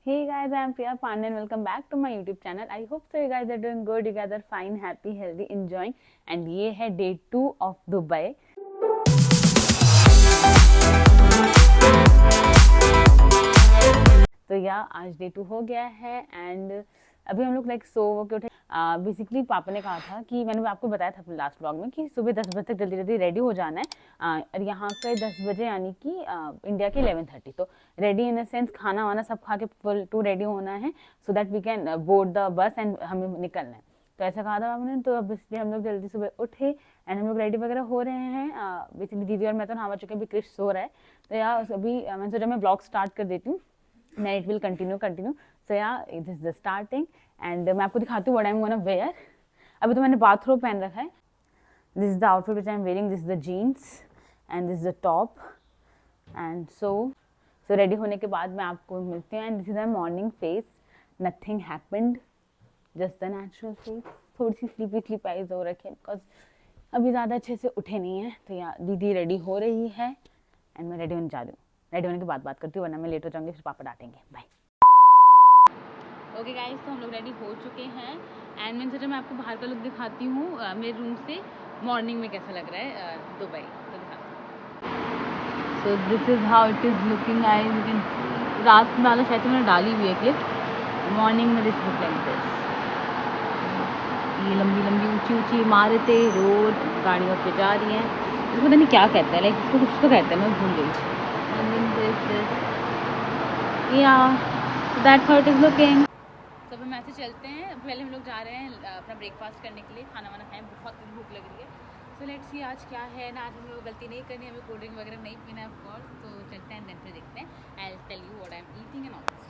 Hey guys, I'm Priya Pandey and welcome back to my YouTube channel. I hope so you guys are doing good, you guys are fine, happy, healthy, enjoying. And ये है day 2 of Dubai. तो आज day 2 हो गया है and अभी हम लोग लाइक सो के उठे। बेसिकली पापा ने कहा था कि मैंने आपको बताया था लास्ट व्लॉग में कि सुबह 10 बजे तक जल्दी जल्दी रेडी हो जाना है और यहाँ पे 10 बजे यानी कि इंडिया के 11:30। तो रेडी इन द सेंस खाना वाना सब खा के फुल टू रेडी होना है so that we can board the bus and हमें निकलना है। तो ऐसा कहा था आपने, तो अब इसलिए हम लोग जल्दी सुबह उठे एंड हम लोग रेडी वगैरह हो रहे हैं। बेसिकली दीदी और मैं तो नहा चुके हैं, अभी क्रिश सो रहा है। तो अभी मैंने सोचा मैं ब्लॉग स्टार्ट कर देती हूँ, then it will continue. So yeah, this is the starting and मैं आपको दिखाती हूँ what I'm gonna wear. अभी तो मैंने बाथरोब पहन रखा है. This is the outfit which I'm wearing. This is the jeans and this is the top and so ready होने के बाद मैं आपको मिलती हूँ and this is my morning face. Nothing happened, just the natural face. थोड़ी सी sleepy eyes हो रखी है because अभी ज़्यादा अच्छे से उठे नहीं है। तो यहाँ दीदी रेडी हो रही है एंड मैं रेडी होने जा रही हूँ। रेडी होने के बाद बात करती हूँ वरना मैं लेट हो जाऊँगी, फिर पापा डांटेंगे। बाय। ओके गाइस, तो हम लोग रेडी हो चुके हैं एंड मैंने सोचा मैं आपको बाहर का लुक दिखाती हूँ मेरे रूम से मॉर्निंग में कैसा लग रहा है दुबई। तो दिखाती हूँ। So this is how it is looking guys. You can रात में वाला शायद मैंने डाली हुई है क्लिप। मॉर्निंग में दिस लुक लाइक दिस। ये लंबी लंबी ऊंची ऊंची इमारतें, रोड, गाड़ियों पे जा रही हैं। इसको पता नहीं क्या कहते हैं, लाइक इसको कुछ तो कहते हैं, मैं भूल गई। That's how it is looking. तो हम ऐसे चलते हैं। पहले हम लोग जा रहे हैं अपना ब्रेकफास्ट करने के लिए, खाना वाना खाएं, बहुत भूख लग रही है। सो लेट्स सी आज क्या है ना। आज हम लोग गलती नहीं करनी, हमें कोल्ड ड्रिंक वगैरह नहीं पीना है ऑफ कोर्स। तो चलते हैं, देन फिर देखते हैं। I will tell you what I am eating and all.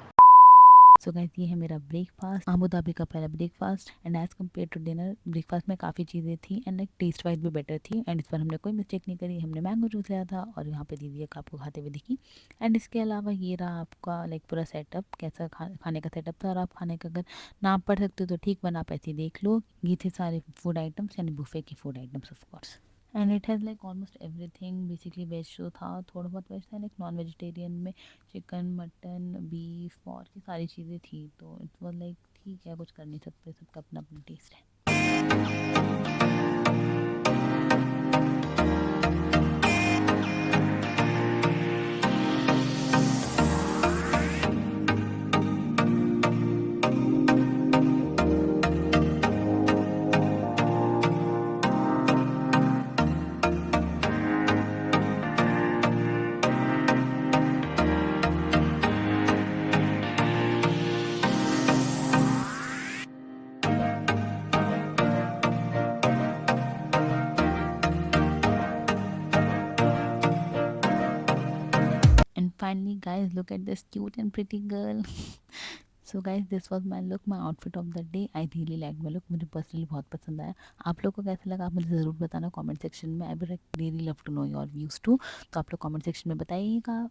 So guys, ये है मेरा ब्रेकफास्ट, अबू धाबी का पहला breakfast and as compare to dinner breakfast में काफ़ी चीज़ें थी एंड लाइक टेस्ट वाइज भी बेटर थी। एंड इस पर हमने कोई मिस्टेक नहीं करी। हमने मैंगो जूस लिया था और यहाँ पे दीदी आपको खाते हुए दिखी। एंड इसके अलावा ये रहा आपका लाइक पूरा सेटअप, कैसा खाने का सेटअप था। और आप खाने का अगर नाप पढ़ सकते हो तो ठीक, बना पैसे देख लो। ये थे सारे फूड आइटम्स यानी बुफे की food items of course. And it has like almost everything. Basically veg जो था, थोड़ा बहुत वेज था, लाइक नॉन वेजिटेरियन में चिकन, मटन, बीफ और की सारी चीज़ें थी। तो इट वॉज लाइक ठीक है, कुछ कर नहीं सकते, सबका अपना अपना टेस्ट है। Finally guys, look at this cute and pretty girl. So guys, this was my look, my outfit of the day. I really liked my look, मुझे पर्सनली बहुत पसंद आया। आप लोग को कैसा लगा आप मुझे ज़रूर बताना कमेंट सेक्शन में। I would really love to know your views too. तो आप लोग कमेंट सेक्शन में बताइएगा।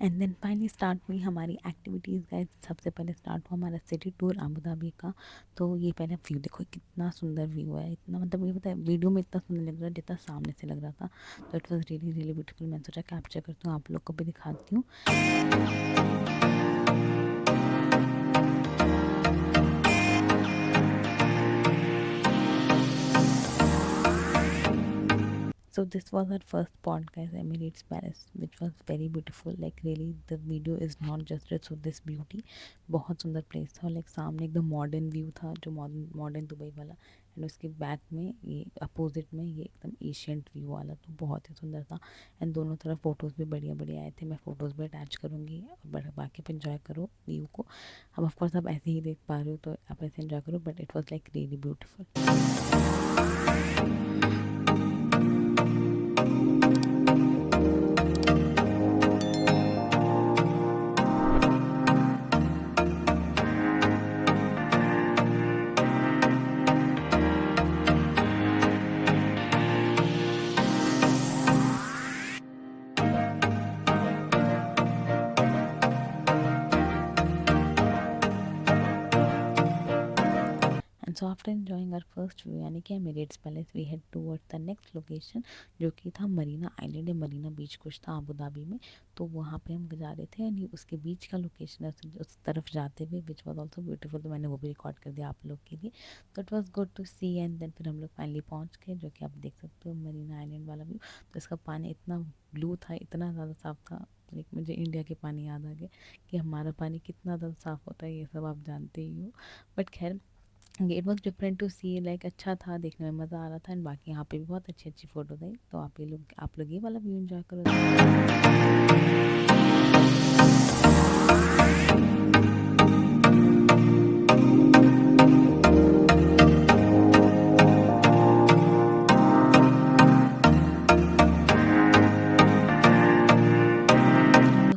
एंड देन फाइनली स्टार्ट हुई हमारी एक्टिविटीज़ गाइस। सबसे पहले स्टार्ट हुआ हमारा सिटी टूर अबू धाबी का। तो ये पहले व्यू देखो, कितना सुंदर व्यू है। इतना मतलब ये पता है वीडियो में इतना सुंदर लग रहा है जितना सामने से लग रहा था। तो it was really really beautiful. मैं सोचा कैप्चर करती हूँ, आप लोग को भी दिखाती हूँ। So this was our first spot guys, Emirates Palace, which was very beautiful. Like really the video is not just so this beauty, बहुत सुंदर प्लेस था। लाइक सामने एकदम मॉडर्न व्यू था, जो मॉडर्न दुबई वाला। एंड उसके बैक में ये अपोजिट में ये एकदम एशियंट व्यू वाला, तो बहुत ही सुंदर था। एंड दोनों तरफ फ़ोटोज़ भी बढ़िया बढ़िया आए थे। मैं फ़ोटोज़ भी अटैच करूँगी और बाकी पे इन्जॉय करो व्यू को। अब ऑफकोर्स आप ऐसे ही देख पा रहे हो तो आप ऐसे इन्जॉय करो, but it was like really beautiful. So after enjoying our first view यानी कि Emirates Palace we head towards the next location जो कि था मरीना आइलैंड या मरीना बीच कुछ था अबू धाबी में। तो वहाँ पे हम जा रहे थे एंड उसके बीच का लोकेशन है उस तरफ जाते हुए विच वॉज ऑल्सो ब्यूटीफुल। तो मैंने वो भी रिकॉर्ड कर दिया आप लोग के लिए। तो it was good to see and then फिर हम लोग फाइनली पहुँच गए जो कि आप देख सकते हो मरीना आइलैंड वाला व्यू। तो इसका पानी इतना ब्लू था, इतना ज़्यादा साफ़ था, लाइक मुझे इंडिया के पानी याद आ गया कि हमारा पानी कितना ज़्यादा साफ़ होता है, ये सब आप जानते ही हो। बट खैर it was different to see, like अच्छा था, देखने में मज़ा आ रहा था एंड बाकी यहाँ पे भी बहुत अच्छी अच्छी फ़ोटोज आई। तो आप लोग ये वाला व्यू इन्जॉय करो।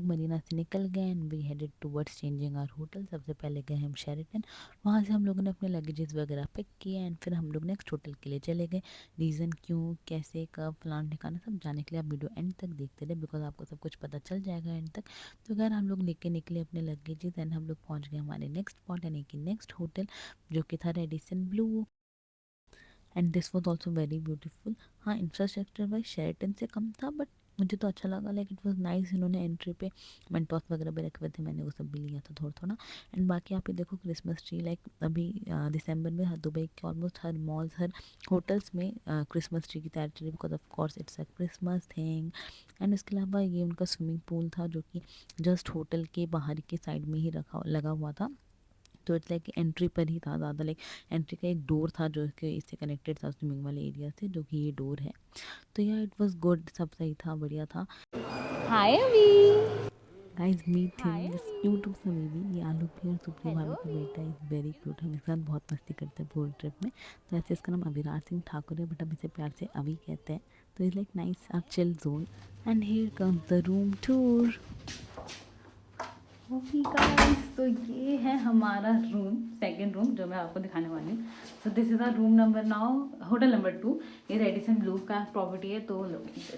मरीना से निकल गए and we headed towards changing our hotel. सबसे पहले गए हम शेरेटन, वहाँ से हम लोगों ने अपने लगेजेस वगैरह पिक किए एंड फिर हम लोग नेक्स्ट होटल के लिए चले गए। रीज़न क्यों, कैसे, कब, फलाना ठिकाना सब जानने के लिए आप वीडियो एंड तक देखते रहे बिकॉज आपको सब कुछ पता चल जाएगा एंड तक। तो खैर हम लोग लेके निकले अपने लगेजेस एंड हम लोग पहुँच गए हमारे नेक्स्ट स्पॉट यानी कि नेक्स्ट होटल जो कि था Radisson Blu and this was also very beautiful. हाँ, इंफ्रास्ट्रक्चर वाइज शेरेटन से कम था बट मुझे तो अच्छा लगा, लाइक इट वाज नाइस। इन्होंने एंट्री पे मेंटोस वगैरह भी रखे हुए थे, मैंने वो सब भी लिया था थोड़ा थोड़ा। एंड बाकी आप ये देखो क्रिसमस ट्री, लाइक अभी दिसंबर में हर दुबई के ऑलमोस्ट हर मॉल्स हर होटल्स में क्रिसमस ट्री की तैयारी चल रही because of course it's a Christmas thing. And इसके अलावा ये उनका स्विमिंग पूल था जो कि जस्ट होटल के बाहर के साइड में ही लगा हुआ था। तो इट्स लाइक एंट्री पर ही था ज़्यादा, लाइक एंट्री का एक डोर था जो कि इससे कनेक्टेड था स्विमिंग वाले एरिया से, जो कि ये डोर है। तो यार इट वाज गुड, सब सही था, बढ़िया था। हाय अभी। Guys meet him, this cute सा बेबी, ये आलोक भी और सुप्रिया हेलो भाभी का अभी। बेटा इज़ वेरी क्यूट। हम इसके साथ बहुत मस्ती करते हैं पूरी ट्रिप में। तो ऐसे इसका नाम अभिराज सिंह ठाकुर है बट हम इसे प्यार से अभी कहते हैं। तो is like nice a chill zone and here comes the room tour. Okay guys, तो ये है हमारा रूम, सेकंड रूम जो मैं आपको दिखाने वाली हूँ। So this is our room number now, hotel number 2। ये रेडिसन ब्लू का प्रॉपर्टी है। तो लुक दिस,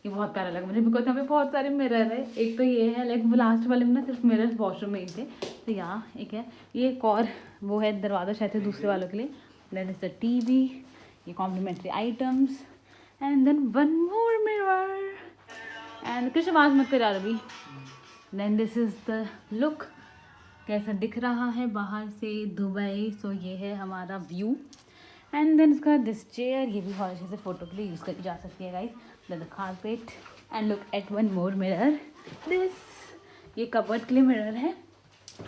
ये बहुत प्यारा लगा मुझे बिकॉज यहाँ पे बहुत सारे मिरर है। एक तो ये है, लाइक वो लास्ट वाले में ना सिर्फ मिरर वॉशरूम में ही थे। तो यहाँ एक है, ये एक और वो है दरवाज़ा शायद से दूसरे वालों के लिए। देन इज द टीवी, ये complimentary items and then one more mirror and कुछ आवाज़ मत कर यार अभी। Then this is the look, कैसा दिख रहा है बाहर से दुबई। सो ये है हमारा व्यू एंड देन इसका दिस चेयर, ये भी बहुत अच्छे से फ़ोटो के लिए यूज़ करी जा सकती है guys. Then the carpet and look at one more mirror this, ये कबर्ड के लिए मिरर है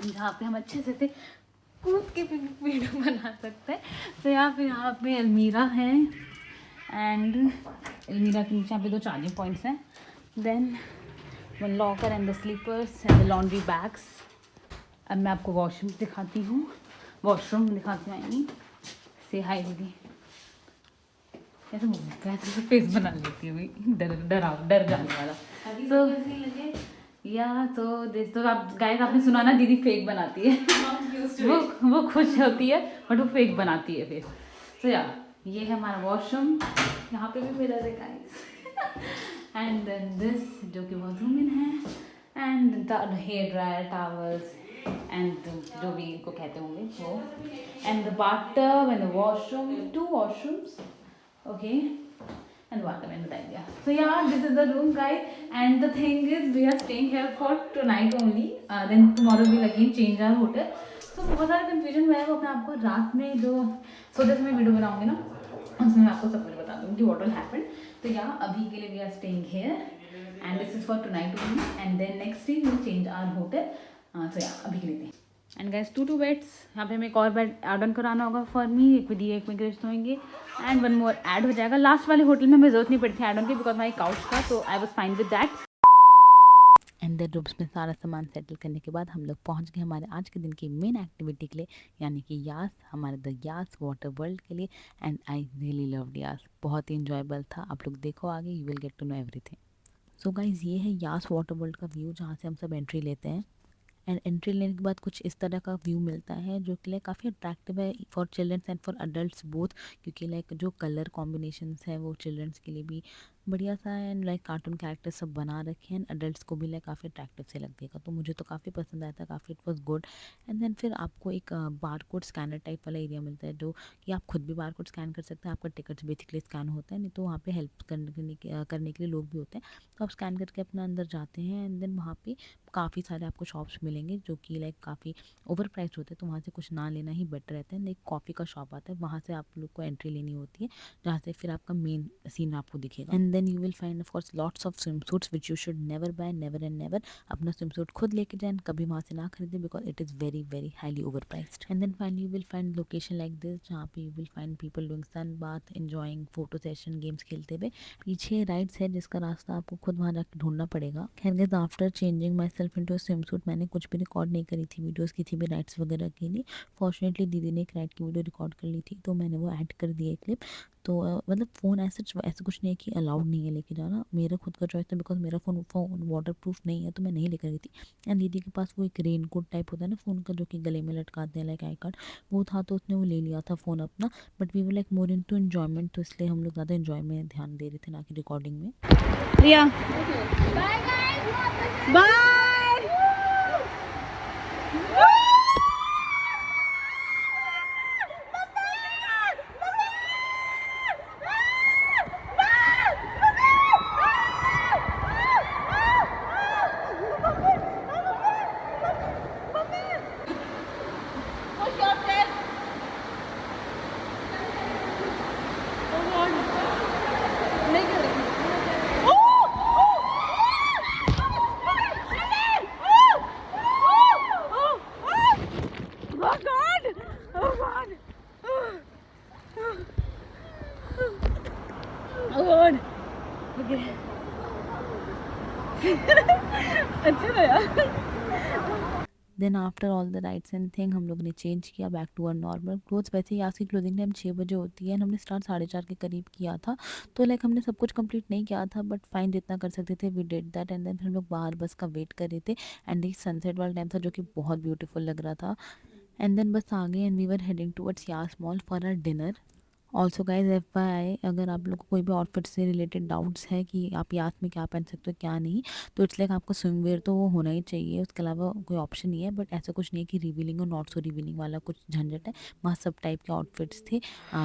जहाँ पे हम अच्छे से कूद के वीडियो बना सकते हैं। तो यहाँ पे अलमीरा है एंड अलमीरा के नीचे यहाँ पे 2 चार्जिंग पॉइंट्स हैं। Then one locker and the slippers and the laundry bags. अब मैं आपको वॉशरूम दिखाती हूँ, वॉशरूम दिखाती हूँ। आई से हाय दीदी, कैसे फेस बना लेती है भाई, डर जाने वाला। सो या तो दिस, तो आप गाइस आपने सुना ना, दीदी फेक बनाती है। वो खुश होती है बट वो फेक बनाती है फिर। तो या ये है हमारा वॉशरूम, यहाँ पे भी मिरर है गाइस। एंड देन दिस जो कि वॉशरूम है and hair dryer, towels and जो भी इनको कहते होंगे वो, and the bathtub and the washroom, 2 washrooms, okay, and the bathroom and the bed. Yeah. So yeah, this is the room, guys. And the thing is, we are staying here for tonight only. Then tomorrow we'll again change our hotel. So बहुत सारा confusion हुआ है, वो मैं आपको रात में जो सोते समय वीडियो बनाऊंगी ना उसमें मैं आपको सब कुछ बता दूँगी what will happen. तो यहाँ अभी के लिए we are staying here and this is for tonight only and then next day we'll change our hotel. So yeah, अभी के लिए एंड गैस 2 बेड्स, यहाँ पे हमें एक और बेड ऐड ऑन कराना होगा फॉर मी, एक विद ये एक में ग्रेस्ट होंगे एंड वन मोर ऐड हो जाएगा। लास्ट वाले होटल में हमें जरूरत नहीं पड़ी थी ऐड ऑन की बिकॉज माई काउच था, तो I was fine with that. And then rooms में सारा सामान सेटल करने के बाद हम लोग पहुंच गए हमारे आज के दिन की मेन एक्टिविटी के लिए यानी कि यास, हमारे द यास वाटर वर्ल्ड के लिए। And I really loved Yas, बहुत ही इंजॉयबल था। आप लोग देखो आगे, you will get to know everything. So guys ये है यास वाटर वर्ल्ड का व्यू जहाँ से हम सब एंट्री लेते हैं। एंड एंट्री लेने के बाद कुछ इस तरह का व्यू मिलता है जो कि लाइक काफ़ी अट्रैक्टिव है for children's and for adults both, क्योंकि लाइक जो कलर कॉम्बिनेशंस हैं वो चिल्ड्रंस के लिए भी बढ़िया सा है एंड लाइक कार्टून कैरेक्टर सब बना रखे हैं, अडल्ट्स को भी लाइक काफ़ी अट्रैक्टिव से लगेगा, तो मुझे तो काफ़ी पसंद आया था, काफ़ी it was good. And then फिर आपको एक बार कोड स्कैनर टाइप वाला एरिया मिलता है, जो कि आप खुद भी बार कोड स्कैन कर सकते हैं, आपका टिकट्स बेसिकली स्कैन होता है, नहीं तो वहाँ पे हेल्प करने के लिए लोग भी होते हैं, तो आप स्कैन करके अपना अंदर जाते हैं एंड देन वहाँ पे काफ़ी सारे आपको शॉप्स मिलेंगे जो कि लाइक काफ़ी ओवर प्राइस होते हैं, तो वहाँ से कुछ ना लेना ही बेटर रहता है। एक कॉफ़ी का शॉप आता है, वहाँ से आप लोग को एंट्री लेनी होती है, जहाँ से फिर आपका मेन सीन आपको दिखेगा। And then you will find of course lots of swim suits which you should never buy, never and never. अपना स्विम सूट खुद लेके जाए, कभी वहाँ से ना खरीदे, because it is very very highly over priced. And then finally you will find location like this, जहाँ पे you will find people doing sun bath, enjoying photo session, games खेलते हुए। पीछे राइट्स है जिसका रास्ता आपको खुद वहाँ जाकर ढूंढना पड़ेगा। खैर guys, after changing my self into swim suit मैंने कुछ भी रिकॉर्ड नहीं करी थी वीडियोस की थी भी राइड्स वगैरह के लिए। फॉर्चुनेटली दीदी ने एक राइड की वीडियो रिकॉर्ड कर ली थी, तो मैंने वो ऐड कर दी है क्लिप। तो मतलब फ़ोन ऐसा कुछ नहीं है कि अलाउड नहीं है लेके जाना, मेरा खुद का चॉइस था, बिकॉज मेरा फ़ोन वाटर प्रूफ नहीं है, तो मैं नहीं लेकर गई थी। एंड दीदी के पास वो एक रेन कोट टाइप होता है ना फ़ोन का, जो कि गले में लटकाते हैं लाइक आई कार्ड, वो था, तो उसने वो ले लिया था फ़ोन अपना। But we were like more into enjoyment, तो इसलिए हम लोग ज़्यादा एन्जॉय में ध्यान दे रहे थे, ना कि रिकॉर्डिंग में। प्रिया बाय। अच्छा था यार। Then after all the rides and thing हम लोग ने चेंज किया back to our normal clothes. वैसे ही आज की क्लोथिंग टाइम 6 बजे होती है, हमने स्टार्ट 4:30 के करीब किया था, तो लाइक हमने सब कुछ कंप्लीट नहीं किया था, बट फाइन जितना कर सकते थे we did that. And then हम लोग बाहर बस का वेट कर रहे थे, एंड एक सनसेट वाला टाइम था जो कि बहुत ब्यूटीफुल लग रहा था। एंड देन बस आ गए and we were heading towards Yas mall for our dinner. Also guys FYI, अगर आप लोग को कोई भी आउटफिट से रिलेटेड डाउट्स है कि आप याद में क्या पहन सकते हो क्या नहीं, तो इट्स लाइक आपको स्विमवेयर तो वो होना ही चाहिए, उसके अलावा कोई ऑप्शन नहीं है। बट ऐसा कुछ नहीं है कि रिवीलिंग और नॉट सो रिवीलिंग वाला कुछ झंझट है, वहाँ सब टाइप के आउटफिट्स थे,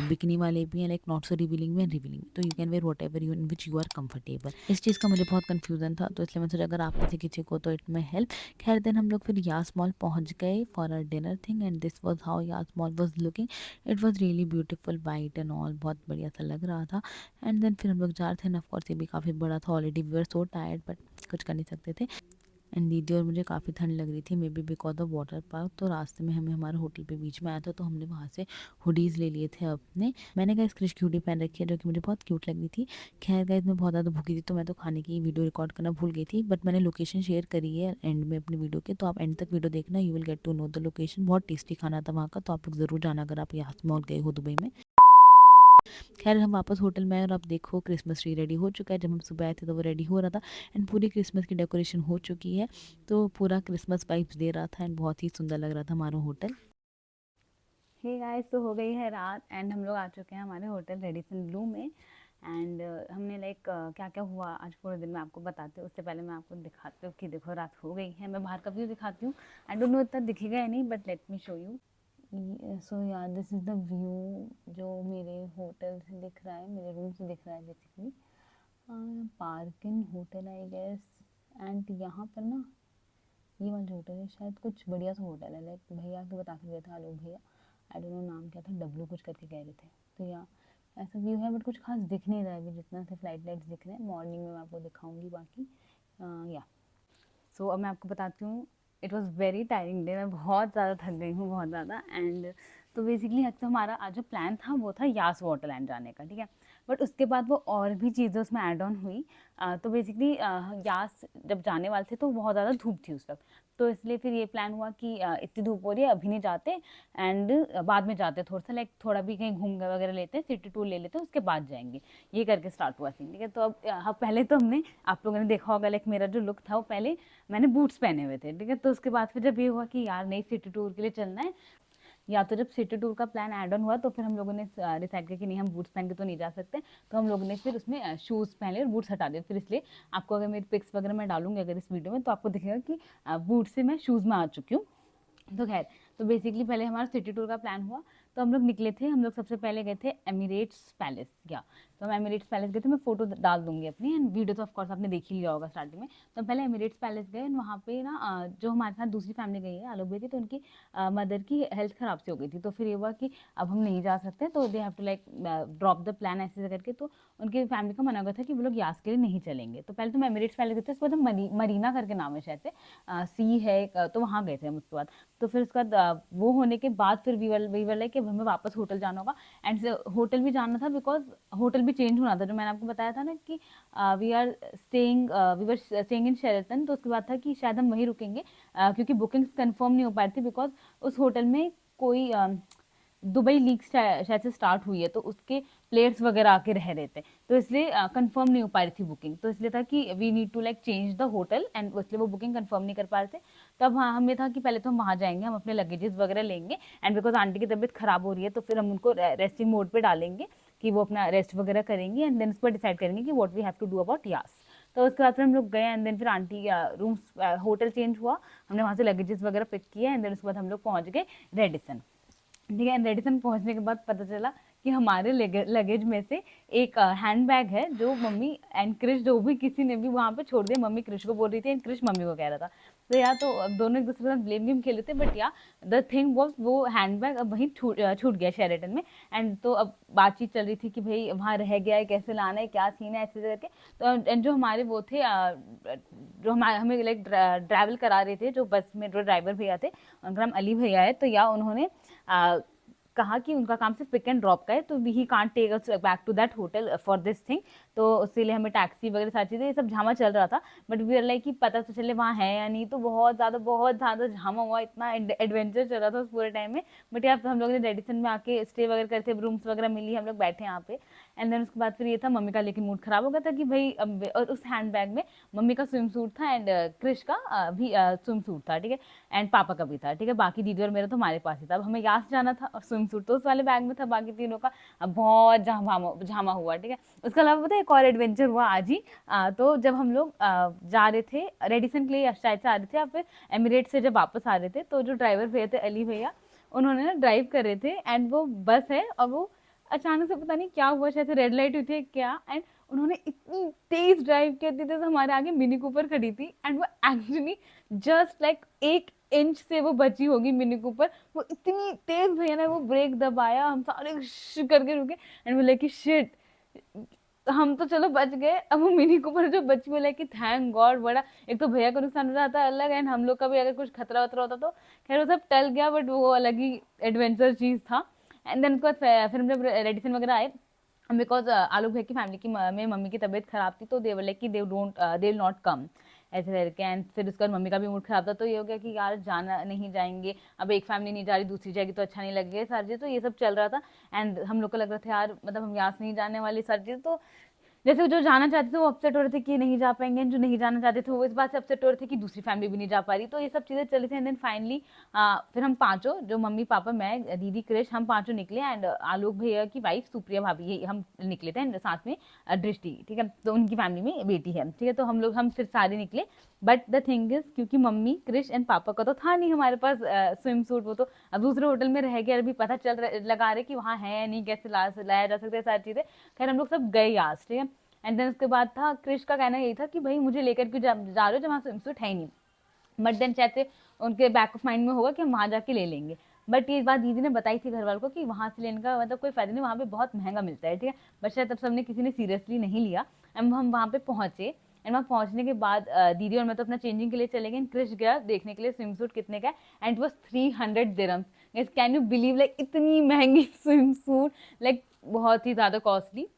बिकनी वाले भी हैं, लाइक नॉट सो रिवीलिंग में रिवीलिंग, तो you can wear whatever you in which you are comfortable. इस चीज़ का मुझे बहुत कन्फ्यूजन था, तो इसलिए मैं सोचा अगर आप में से किसी को तो इट में हेल्प। खैर देन हम लोग फिर यास मॉल पहुँच गए for our dinner thing, and this was how Yas mall was looking. It was really beautiful, white and all, बहुत बढ़िया सा लग रहा था। एंड देन फिर हम लोग जा रहे थे, एंड ऑफ कोर्स ये भी काफ़ी बड़ा था, already we were so tired, but कुछ कर नहीं सकते थे। एंड दीदी और मुझे काफ़ी ठंड लग रही थी, may be because of water park, तो रास्ते में हमें हमारे होटल पे बीच में आया था, तो हमने वहाँ से हुडीज़ ले लिए थे अपने। मैंने गाइस क्रिश की हुडी पहन रखी है, जो कि मुझे बहुत क्यूट लग रही थी। खैर गाइस, मैं बहुत ज़्यादा भूखी थी, तो मैं तो खाने की वीडियो रिकॉर्ड करना भूल गई थी, बट मैंने लोकेशन शेयर करी है एंड में अपनी वीडियो के, तो आप एंड तक वीडियो देखना, you will get to know the location. बहुत टेस्टी खाना था वहाँ का, तो आप लोग ज़रूर जाना अगर आप यहाँ मॉल गए हो दुबई में। खैर हम वापस होटल में आए, और आप देखो क्रिसमस ट्री रेडी हो चुका है, जब हम सुबह आए थे तो वो रेडी हो रहा था, एंड पूरी क्रिसमस की डेकोरेशन हो चुकी है, तो पूरा क्रिसमस वाइब्स दे रहा था, एंड बहुत ही सुंदर लग रहा था हमारा होटल। हे गाइस, तो हो गई है रात एंड हम लोग आ चुके हैं हमारे होटल रेडिसन ब्लू में। एंड हमने लाइक क्या क्या हुआ आज पूरे दिन में आपको बताते हैं, उससे पहले मैं आपको दिखाती हूँ कि देखो रात हो गई है। मैं बाहर का व्यू दिखाती हूँ, आई डोंट नो इतना दिखेगा या नहीं, but let me show you. So यार दिस इज़ द व्यू जो मेरे होटल से दिख रहा है, मेरे रूम से दिख रहा है basically. Park Inn hotel I guess. And यहाँ पर ना ये वाला होटल है, शायद कुछ बढ़िया सा होटल है, लाइक भैया के बता के गए थे आलोक भैया, आई डोंट नो नाम क्या था, डब्लू कुछ करके कह रहे थे। तो यहाँ ऐसा व्यू है, बट कुछ खास दिख नहीं रहा है अभी, जितना से फ्लाइट लाइट्स दिख रहे हैं। मॉर्निंग में मैं आपको दिखाऊंगी बाकी। या सो अब मैं आपको बताती हूँ, it was very tiring day, मैं बहुत ज़्यादा थक गई हूँ, बहुत ज़्यादा। एंड तो बेसिकली तो हमारा आज जो प्लान था वो था यास वाटरलैंड जाने का, ठीक है। बट उसके बाद वो और भी चीज़ें उसमें ऐड ऑन हुई। तो बेसिकली यास जब जाने वाले थे तो बहुत ज़्यादा धूप थी उस वक्त, तो इसलिए फिर ये प्लान हुआ कि इतनी धूप हो रही है अभी नहीं जाते, एंड बाद में जाते, थोड़ा सा लाइक थोड़ा भी कहीं घूम वगैरह लेते हैं, सिटी टूर ले लेते हैं, उसके बाद जाएंगे। ये करके स्टार्ट हुआ सीन, ठीक है। तो अब पहले तो हमने, आप लोगों ने देखा होगा लाइक मेरा जो लुक था वो पहले मैंने बूट्स पहने हुए थे, ठीक है। तो उसके बाद फिर जब ये हुआ कि यार नहीं सिटी टूर के लिए चलना है, या तो जब सिटी टूर का प्लान ऐड ऑन हुआ तो फिर हम लोगों ने डिसाइड किया कि नहीं, हम बूट्स पहन के तो नहीं जा सकते, तो हम लोगों ने फिर उसमें शूज़ पहन लिए और बूट्स हटा दिए। फिर इसलिए आपको अगर मेरी पिक्स वगैरह मैं डालूंगी अगर इस वीडियो में, तो आपको दिखेगा कि बूट से मैं शूज़ में आ चुकी हूँ। तो खैर, तो बेसिकली पहले हमारा सिटी टूर का प्लान हुआ, तो हम लोग निकले थे। हम लोग सबसे पहले गए थे एमिरेट्स पैलेस। या तो हम एमिरेट्स पैलेस गए थे, मैं फोटो डाल दूंगी अपनी, एंड वीडियो तो ऑफकोर्स आपने देख ही लिया होगा स्टार्टिंग में। तो हम पहले एमिरेट्स पैलेस गए, वहाँ पे ना जो हमारे साथ दूसरी फैमिली गई है, आलोक भाई थी, तो उनकी मदर की हेल्थ खराब सी हो गई थी। तो फिर ये हुआ कि अब हम नहीं जा सकते, तो they have to like drop the plan ऐसे करके। तो उनकी फैमिली का मना हुआ था कि वो लोग यास के लिए नहीं चलेंगे। तो पहले तो हम एमिरेट्स पैलेस गए थे, उसके बाद हम मरीना करके नाम है शायद से, सी है तो वहाँ गए थे हम उसके बाद। तो फिर उसके बाद वो होने के बाद फिर वी वर लाइक कि हमें वापस होटल जाना होगा, एंड होटल भी जाना था बिकॉज होटल भी चेंज होना था। जो मैंने आपको बताया था ना कि we were staying in Sheraton, तो उसके बाद था कि शायद हम वहीं रुकेंगे, क्योंकि बुकिंग्स कंफर्म नहीं हो पाई थी बिकॉज उस होटल में कोई दुबई लीग शायद से स्टार्ट हुई है, तो उसके प्लेयर्स वगैरह आके रह रहे थे, तो इसलिए कंफर्म नहीं हो पा रही थी बुकिंग। तो इसलिए था कि we need to like change the hotel, and इसलिए वो बुकिंग कंफर्म नहीं कर पा रहे थे। तब हाँ, हमें था कि पहले तो हम वहाँ जाएंगे, हम अपने लगेजेस वगैरह लेंगे, एंड बिकॉज आंटी की तबीयत खराब हो रही है, तो फिर हम उनको रेस्टिंग मोड पे डालेंगे कि वो अपना रेस्ट वगैरह करेंगी, एंड देन उस पर डिसाइड करेंगे कि what we have to do about यास। तो उसके बाद फिर हम लोग गए, एंड देन फिर आंटी रूम्स होटल चेंज हुआ, हमने वहाँ से लगेजेस वगैरह पिक किए, एंड देन उसके बाद हम लोग पहुँच गए रेडिसन। ठीक है, रेडिसन पहुंचने के बाद पता चला कि हमारे लगेज में से एक हैंडबैग है जो मम्मी एंड क्रिश, जो भी किसी ने भी वहाँ पे छोड़ दिया। मम्मी क्रिश को बोल रही थी एंड क्रिश मम्मी को कह रहा था। तो यार, तो अब दोनों एक दूसरे के साथ ब्लेम गेम खेले थे, बट या द थिंग वॉज वो हैंडबैग अब वहीं छूट गया शेरेटन में। एंड तो अब बातचीत चल रही थी कि भाई वहाँ रह गया है, कैसे लाना है, क्या सीन है, ऐसे करके। तो एंड जो हमारे वो थे जो हमें लाइक ट्रैवल करा रहे थे, जो बस में जो ड्राइवर भैया थे, उनका नाम अली भैया है। तो या उन्होंने कहा कि उनका काम सिर्फ पिक एंड ड्रॉप का है, तो he can't take us back to that hotel for this thing. तो उसके लिए हमें टैक्सी वगैरह सारी चीज़ें, ये सब झामा चल रहा था, बट वी आर लाइक कि पता तो चले वहाँ है या नहीं। तो बहुत ज़्यादा झामा हुआ, इतना एडवेंचर चल रहा था उस पूरे टाइम में। बट यार, हम लोग ने रेडिसन में आके स्टे वगैरह करते, रूम्स वगैरह मिली, हम लोग बैठे यहाँ पे। एंड देन उसके बाद फिर ये था, मम्मी का लेकिन मूड खराब हो गया था कि भाई और उस हैंड बैग में मम्मी का स्विम सूट था, एंड क्रिश का भी स्विम सूट था, ठीक है, एंड पापा का भी था, ठीक है। बाकी दीदी और मेरा तो हमारे पास ही था। अब हमें यास जाना था और स्विम सूट तो उस वाले बैग में था, बाकी तीनों का। अब बहुत झामा हुआ, ठीक है। उसके अलावा पता है एक और एडवेंचर हुआ आज ही। तो जब हम लोग जा रहे थे रेडिसन के लिए, शायद से आ रहे थे, या फिर एमिरेट से जब वापस आ रहे थे, तो जो ड्राइवर भैया थे अली भैया, उन्होंने ना ड्राइव कर रहे थे, एंड वो बस है और वो अचानक से पता नहीं क्या हुआ, शायद रेड लाइट हुई थी क्या, एंड उन्होंने इतनी तेज ड्राइव की थी, तो हमारे आगे मिनी कूपर खड़ी थी, एंड वो एक्चुअली जस्ट लाइक 1 इंच से वो बची होगी मिनी कूपर। वो इतनी तेज भैया ने वो ब्रेक दबाया, हम सारे करके रुके, एंड वो लाइक शिट, हम तो चलो बच गए। अब वो मिनी कूपर जो बची, वो लाइक थैंक गॉड। बड़ा एक तो भैया का नुकसान हो जाता है अलग, एंड हम लोग का भी अगर कुछ खतरा वतरा होता तो खैर वो सब टल गया, बट वो अलग ही एडवेंचर चीज था। एंड देन उसके बाद फिर हम जब रेडिसन वगैरह आए, बिकॉज आलोक भाई की फैमिली की में मम्मी की तबीयत खराब थी, तो दे वर लाइक कि दे विल नॉट कम ऐसे करके। एंड फिर उसके बाद मम्मी का भी मूड खराब था, तो ये हो गया कि यार जाना नहीं जाएंगे, अब एक फैमिली नहीं जा रही, दूसरी जाएगी तो अच्छा नहीं लगेगा, सारी चीज़। तो ये सब चल रहा था, एंड हम लोग को लग रहा था यार, मतलब हम यहाँ से नहीं जाने वाली सारी चीज़। तो जैसे जो जाना चाहते थे वो अपसेट हो रहे थे कि नहीं जा पाएंगे, जो नहीं जाना चाहते थे वो इस बात से अपसेट हो रहे थे कि दूसरी फैमिली भी नहीं जा पा रही। तो ये सब चीज़ें चली थी, एंड देन फाइनली फिर हम पांचों, जो मम्मी पापा मैं दीदी क्रिश, हम पांचों निकले, एंड आलोक भैया की वाइफ सुप्रिया भाभी, ये हम निकले थे, एंड साथ में दृष्टि, ठीक है, तो उनकी फैमिली में बेटी है, ठीक है। तो हम फिर सारे निकले, बट द थिंग इज, क्योंकि मम्मी क्रिश एंड पापा का तो था नहीं हमारे पास स्विम सूट, वो तो अब दूसरे होटल में रह गया, अभी पता लगा रहे कि वहाँ है नहीं, कैसे लाया जा सकता है सारी चीज़ें। खैर हम लोग सब गए आज, ठीक है। एंड देन उसके बाद था, क्रिश का कहना यही था कि भाई मुझे लेकर क्यों जा रहे हो जब वहाँ स्विम सूट है ही नहीं। बट देन शायद से उनके बैक ऑफ माइंड में होगा कि हम वहाँ जाके ले लेंगे। बट ये बात दीदी ने बताई थी घर वालों को कि वहाँ से लेने का मतलब कोई फायदा नहीं, वहाँ पे बहुत महंगा मिलता है, ठीक है। बट शायद तब सबने किसी ने सीरियसली नहीं लिया, एंड हम वहाँ पे पहुँचे, एंड वहाँ पहुँचने के बाद दीदी और मैं तो अपना चेंजिंग के लिए चले गए, क्रिश गया देखने के लिए स्विम सूट कितने का है, and it was 300 dirhams. Can you believe, like इतनी महंगी स्विम सूट, लाइक बहुत ही ज़्यादा कॉस्टली,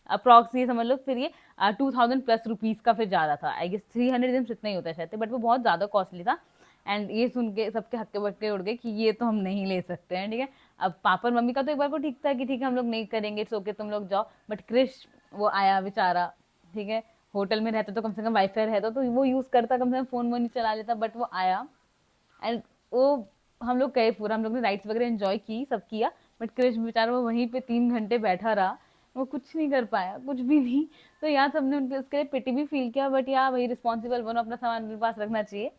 अप्रॉक्स ये समझ लो। फिर ये 2000+ रुपीज़ का फिर जा रहा था, आई गेस 300 दिन इतना ही होता है शायद, बट वो बहुत ज़्यादा कॉस्टली था। एंड ये सुन के सबके हक्के बक्के उड़ गए कि ये तो हम नहीं ले सकते हैं, ठीक है। अब पापा और मम्मी का तो एक बार को ठीक था कि ठीक है हम लोग नहीं करेंगे, इट्स ओके तुम लोग जाओ, बट क्रिश वो आया बेचारा, ठीक है, होटल में रहता तो कम से कम वाईफाई रहता तो वो यूज़ करता, कम से कम फ़ोन वोन नहीं चला लेता, बट वो आया, एंड वो हम लोग गए पूरा, हम लोग ने राइड्स वगैरह एंजॉय की, सब किया, बट क्रिश बेचारा वो वहीं पे 3 घंटे बैठा रहा, वो कुछ नहीं कर पाया, कुछ भी नहीं। तो यहाँ सबने उनके उसके लिए पिटी भी फील किया, बट यहाँ वही रिस्पॉन्सिबल बनो, अपना सामान अपने पास रखना चाहिए।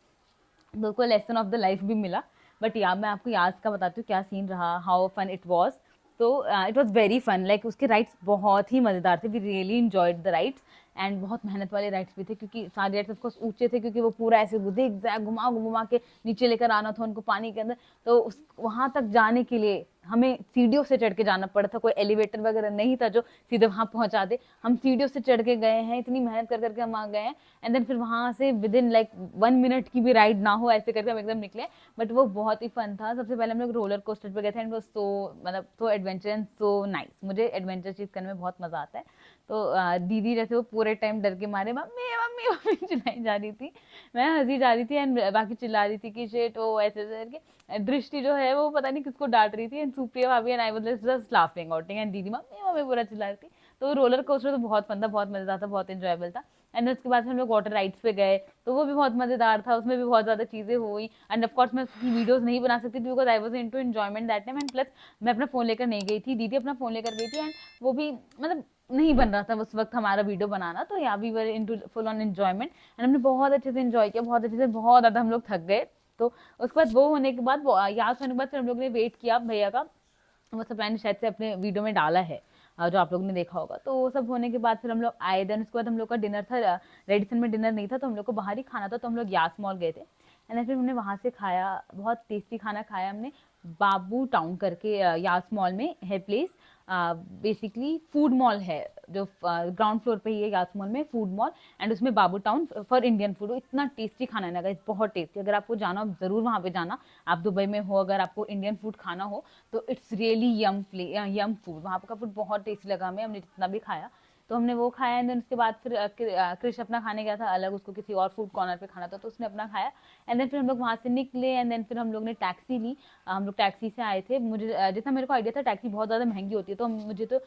तो को लेसन ऑफ द लाइफ भी मिला। बट यार मैं आपको याद का बताती हूँ क्या सीन रहा, हाउ फन इट वॉज। तो it was very fun, like उसके राइड्स बहुत ही मज़ेदार थे, we really enjoyed the rides. And बहुत मेहनत वाले राइड्स भी थे, क्योंकि सारे राइड्स ऑफकोर्स ऊंचे थे, क्योंकि वो पूरा ऐसे एग्जैक्ट घुमा घुमा के नीचे लेकर आना था उनको पानी के अंदर। तो उस वहाँ तक जाने के लिए हमें सीढ़ियों से चढ़ के जाना पड़ा था, कोई एलिवेटर वगैरह नहीं था जो सीधे वहाँ पहुँचा दे। हम सीढ़ियों से चढ़ के गए हैं, इतनी मेहनत कर करके हम आ गए हैं। एंड देन फिर वहाँ से विद इन लाइक 1 मिनट की भी राइड ना हो ऐसे करके हम एकदम निकले। बट वो बहुत ही फन था। सबसे पहले हम लोग रोलर कोस्टर पे गए थे, एंड वो सो मतलब सो एडवेंचर एंड सो नाइस। मुझे एडवेंचर चीज़ करने में बहुत मज़ा आता है। तो दीदी जैसे वो पूरे टाइम डर के मारे मम्मी मम्मी मम्मी चिल्लाई जा रही थी, मैं हंसी जा रही थी, एंड बाकी चिल्ला रही थी कि शेट वो ऐसे करके। दृष्टि जो है वो पता नहीं किसको डांट रही थी, एंड सुप्रिया भाभी and I was just laughing outing, and दीदी मम्मी मम्मी पूरा चिल्ला रही थी। तो रोलर कोस्टर तो बहुत फन था, बहुत मजेदार था, बहुत इंजॉयबल था। एंड उसके बाद हम लोग वाटर राइड्स पे गए, तो वो भी बहुत मजेदार था, उसमें भी बहुत ज्यादा चीजें हुई। एंड ऑफ कोर्स मैं उसकी वीडियोस नहीं बना सकती थी, because I was into enjoyment that time. And plus मैं अपना फोन लेकर नहीं गई थी, दीदी अपना फोन लेकर गई थी, एंड वो भी मतलब नहीं बन रहा था उस वक्त हमारा वीडियो बनाना। तो या we were into full on enjoyment, and हमने बहुत अच्छे से एंजॉय किया, बहुत अच्छे से, बहुत ज्यादा हम लोग थक गए। तो उसके बाद वो होने के बाद, याद होने के बाद फिर हम लोग ने वेट किया भैया का, वो सब मैंने शायद से अपने वीडियो में डाला है, जो आप लोग ने देखा होगा। तो वो सब होने के बाद फिर हम लोग आए। देन उसके बाद हम लोग का डिनर था, रेडिसन में डिनर नहीं था, तो हम लोग को बाहर ही खाना था, तो हम लोग यास मॉल गए थे। एंड फिर हमने वहाँ से खाया, बहुत टेस्टी खाना खाया हमने, बाबू टाउन करके यास मॉल में है प्लेस। बेसिकली फूड मॉल है, जो ग्राउंड फ्लोर पे ही है यास मॉल में, फूड मॉल। एंड उसमें बाबू टाउन फॉर इंडियन फूड। इतना टेस्टी खाना है ना गाइस, बहुत टेस्टी। अगर आपको जाना हो ज़रूर वहाँ पे जाना, आप दुबई में हो, अगर आपको इंडियन फूड खाना हो तो इट्स रियली यम फूड। वहाँ का फूड बहुत टेस्टी लगा हमें, हमने जितना भी खाया। तो हमने वो खाया, एंड देन उसके बाद फिर क्रिश अपना खाने गया था अलग, उसको किसी और फूड कॉर्नर पे खाना था, तो उसने अपना खाया। एंड देन फिर हम लोग वहाँ से निकले, एंड देन फिर हम लोग ने टैक्सी ली। हम लोग टैक्सी से आए थे। मुझे जितना मेरे को आइडिया था टैक्सी बहुत ज़्यादा महंगी होती है, तो मुझे तो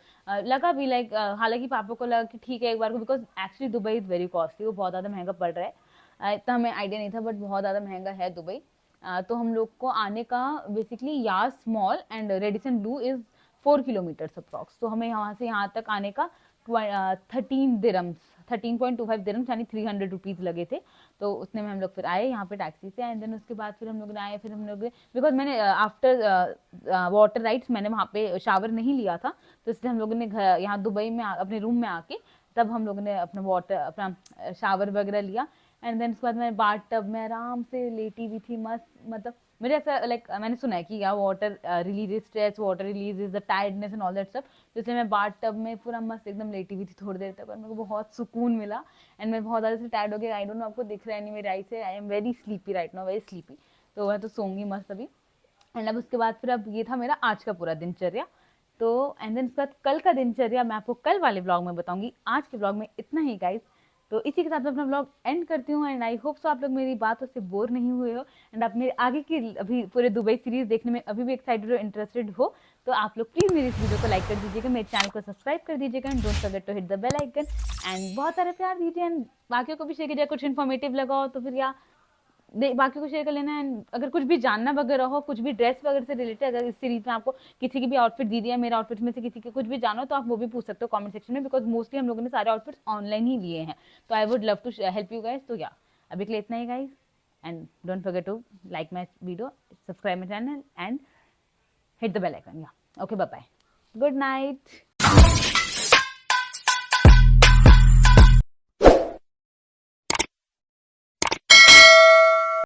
लगा भी लाइक, हालांकि पापा को लगा कि ठीक है एक बार को, because actually Dubai is very costly, वो बहुत ज़्यादा महंगा पड़ रहा है। इतना हमें आइडिया नहीं था, बट बहुत ज़्यादा महंगा है दुबई। तो हम लोग को आने का basically Yas mall and Radisson Blu is 4 kilometres approx. तो हमें यहाँ से यहाँ तक आने का 13.25 दिरम्स यानी 300 रुपीज़ लगे थे। तो उतने में हम लोग फिर आए यहाँ पे टैक्सी से। एंड देन उसके बाद फिर हम लोग ने आए, फिर हम लोग, बिकॉज मैंने आफ्टर वाटर राइड्स मैंने वहाँ पे शावर नहीं लिया था, तो इसलिए हम लोगों ने घर यहाँ दुबई में अपने रूम में आके तब हम लोगों ने अपना शावर वगैरह लिया। एंड देन उसके बाद मैं बाथ टब में आराम से लेटी हुई थी, मस्त। मतलब मुझे ऐसा लाइक मैंने सुना है कि यार water release stress, water release is the tiredness and all that सब। तो इसलिए मैं बाथ टब में पूरा मस्त एकदम लेटी हुई थी थोड़ी देर तक, और मेरे को बहुत सुकून मिला। एंड मैं बहुत ज़्यादा से टायर्ड हो गया, आई डोंट नो आपको दिख रहा है नहीं मेरी आई से, I am very sleepy right now, very sleepy. तो मैं तो सोऊंगी मस्त अभी। एंड अब उसके बाद फिर अब ये था मेरा आज का पूरा दिनचर्या। तो एंड देन उसके बाद कल का दिनचर्या मैं आपको कल वाले ब्लॉग में बताऊंगी। आज के ब्लॉग में इतना ही गाइस। तो इसी के साथ मैं अपना ब्लॉग एंड करती हूँ, एंड आई होप सो आप लोग मेरी बातों से बोर नहीं हुए हो, एंड आप मेरे आगे की अभी पूरे दुबई सीरीज देखने में अभी भी एक्साइटेड हो, इंटरेस्टेड हो, तो आप लोग प्लीज़ मेरी इस वीडियो को लाइक कर दीजिएगा, मेरे चैनल को सब्सक्राइब कर दीजिएगा, and don't forget to hit the bell icon. And बहुत सारा प्यार दीजिए, एंड बाकियों को भी शेयर कीजिए। कुछ इन्फॉर्मेटिव लगा हो तो फिर या बाकी को शेयर कर लेना। एंड अगर कुछ भी जानना वगैरह हो, कुछ भी ड्रेस वगैरह से रिलेटेड, अगर इस सीरीज में आपको किसी की भी आउटफिट दी है, मेरे आउटफिट में से किसी के कुछ भी जानो, तो आप वो भी पूछ सकते हो कमेंट सेक्शन में, बिकॉज मोस्टली हम लोगों ने सारे आउटफिट्स ऑनलाइन ही लिए हैं। तो I would love to help you guys. तो या अभी के लिए इतना ही guys, and don't forget to like my video, subscribe my channel, and hit the bell icon. या okay, bye bye, good night.